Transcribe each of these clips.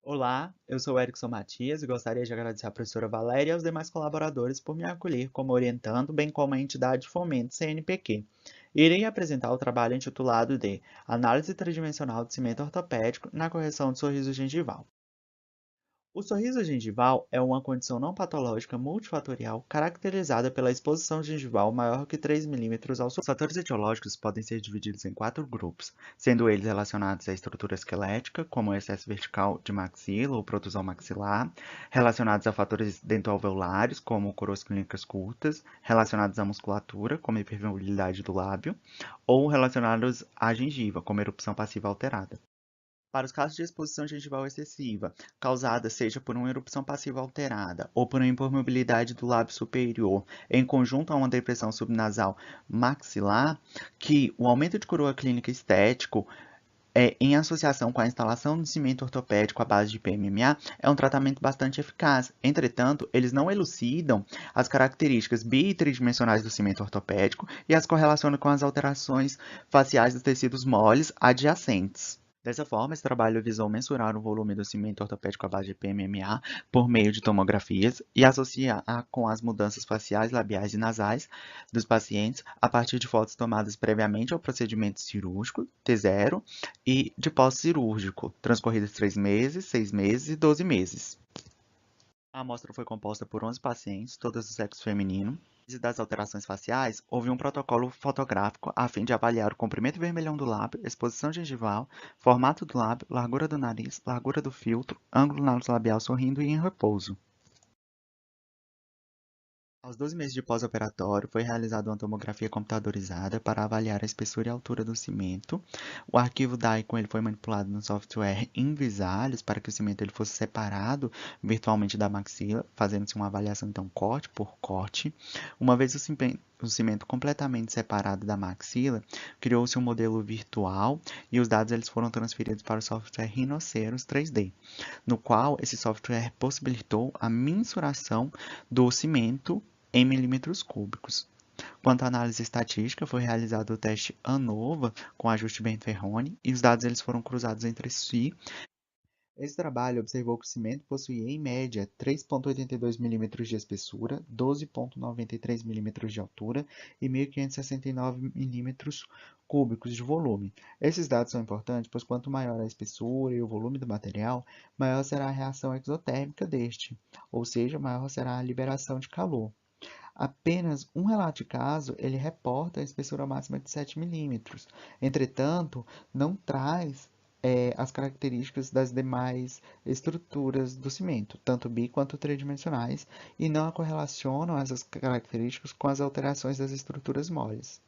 Olá, eu sou o Erickson Matias e gostaria de agradecer à professora Valéria e aos demais colaboradores por me acolher como orientando, bem como a entidade de fomento CNPq. Irei apresentar o trabalho intitulado de Análise Tridimensional de Cimento Ortopédico na correção do sorriso gengival. O sorriso gengival é uma condição não patológica multifatorial caracterizada pela exposição gengival maior que 3 milímetros ao sorriso. Os fatores etiológicos podem ser divididos em 4 grupos, sendo eles relacionados à estrutura esquelética, como o excesso vertical de maxila ou protusão maxilar, relacionados a fatores dentoalveolares, como coroas clínicas curtas, relacionados à musculatura, como a hipermobilidade do lábio, ou relacionados à gengiva, como erupção passiva alterada. Para os casos de exposição gengival excessiva, causada seja por uma erupção passiva alterada ou por uma impermeabilidade do lábio superior, em conjunto a uma depressão subnasal maxilar, que o aumento de coroa clínica estético em associação com a instalação de cimento ortopédico à base de PMMA, é um tratamento bastante eficaz. Entretanto, eles não elucidam as características bi e tridimensionais do cimento ortopédico e as correlacionam com as alterações faciais dos tecidos moles adjacentes. Dessa forma, esse trabalho visou mensurar o volume do cimento ortopédico à base de PMMA por meio de tomografias e associar com as mudanças faciais, labiais e nasais dos pacientes a partir de fotos tomadas previamente ao procedimento cirúrgico, T0, e de pós-cirúrgico, transcorridos 3 meses, 6 meses e 12 meses. A amostra foi composta por 11 pacientes, todas do sexo feminino. E das alterações faciais, houve um protocolo fotográfico a fim de avaliar o comprimento vermelhão do lábio, exposição gengival, formato do lábio, largura do nariz, largura do filtro, ângulo nasolabial sorrindo e em repouso. Aos 12 meses de pós-operatório, foi realizada uma tomografia computadorizada para avaliar a espessura e altura do cimento. O arquivo DAICOM ele foi manipulado no software Invisalis para que o cimento ele fosse separado virtualmente da maxila, fazendo-se uma avaliação então corte por corte. Uma vez o cimento completamente separado da maxila, criou-se um modelo virtual e os dados eles foram transferidos para o software Rhinoceros 3D, no qual esse software possibilitou a mensuração do cimento em milímetros cúbicos. Quanto à análise estatística, foi realizado o teste ANOVA com ajuste Bent-Ferroni e os dados eles foram cruzados entre si. Esse trabalho observou que o cimento possuía, em média, 3,82 milímetros de espessura, 12,93 milímetros de altura e 1.569 milímetros cúbicos de volume. Esses dados são importantes, pois quanto maior a espessura e o volume do material, maior será a reação exotérmica deste, ou seja, maior será a liberação de calor. Apenas um relato de caso, ele reporta a espessura máxima de 7 milímetros. Entretanto, não traz as características das demais estruturas do cimento, tanto bi quanto tridimensionais, e não correlacionam essas características com as alterações das estruturas moles.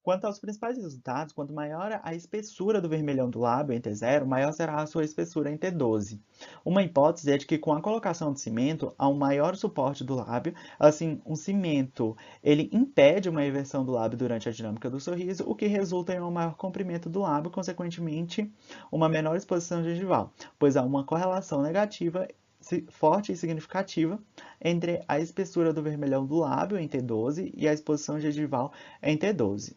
Quanto aos principais resultados, quanto maior a espessura do vermelhão do lábio em T0, maior será a sua espessura em T12. Uma hipótese é de que com a colocação de cimento há um maior suporte do lábio, assim, um cimento ele impede uma inversão do lábio durante a dinâmica do sorriso, o que resulta em um maior comprimento do lábio, consequentemente, uma menor exposição gengival, pois há uma correlação negativa forte e significativa entre a espessura do vermelhão do lábio em T12 e a exposição gengival em T12.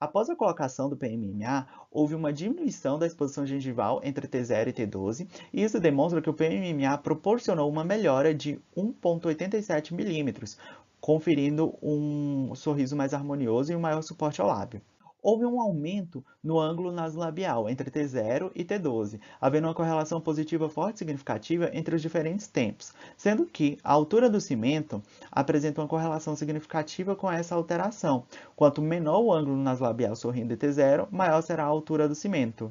Após a colocação do PMMA, houve uma diminuição da exposição gengival entre T0 e T12, e isso demonstra que o PMMA proporcionou uma melhora de 1,87 milímetros, conferindo um sorriso mais harmonioso e um maior suporte ao lábio. Houve um aumento no ângulo nasolabial entre T0 e T12, havendo uma correlação positiva forte e significativa entre os diferentes tempos, sendo que a altura do cimento apresenta uma correlação significativa com essa alteração. Quanto menor o ângulo nasolabial sorrindo de T0, maior será a altura do cimento.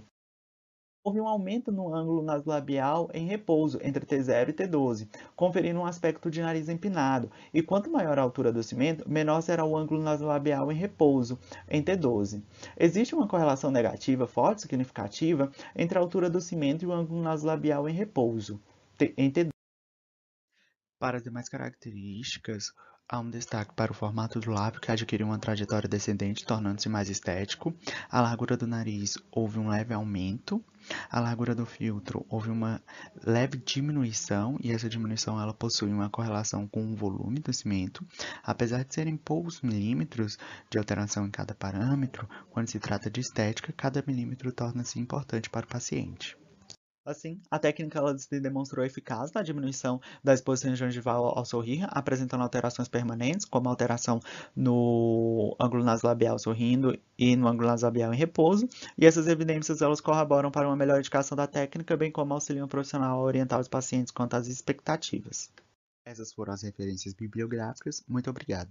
Houve um aumento no ângulo nasolabial em repouso entre T0 e T12, conferindo um aspecto de nariz empinado, e quanto maior a altura do cimento, menor será o ângulo nasolabial em repouso em T12. Existe uma correlação negativa forte e significativa entre a altura do cimento e o ângulo nasolabial em repouso em T12. Para as demais características, há um destaque para o formato do lábio, que adquiriu uma trajetória descendente, tornando-se mais estético. A largura do nariz houve um leve aumento. A largura do filtro houve uma leve diminuição, e essa diminuição ela possui uma correlação com o volume do cimento. Apesar de serem poucos milímetros de alteração em cada parâmetro, quando se trata de estética, cada milímetro torna-se importante para o paciente. Assim, a técnica ela se demonstrou eficaz na diminuição da exposição gengival ao sorrir, apresentando alterações permanentes, como alteração no ângulo nasolabial sorrindo e no ângulo nasolabial em repouso, e essas evidências elas corroboram para uma melhor indicação da técnica, bem como auxiliam o profissional a orientar os pacientes quanto às expectativas. Essas foram as referências bibliográficas. Muito obrigado.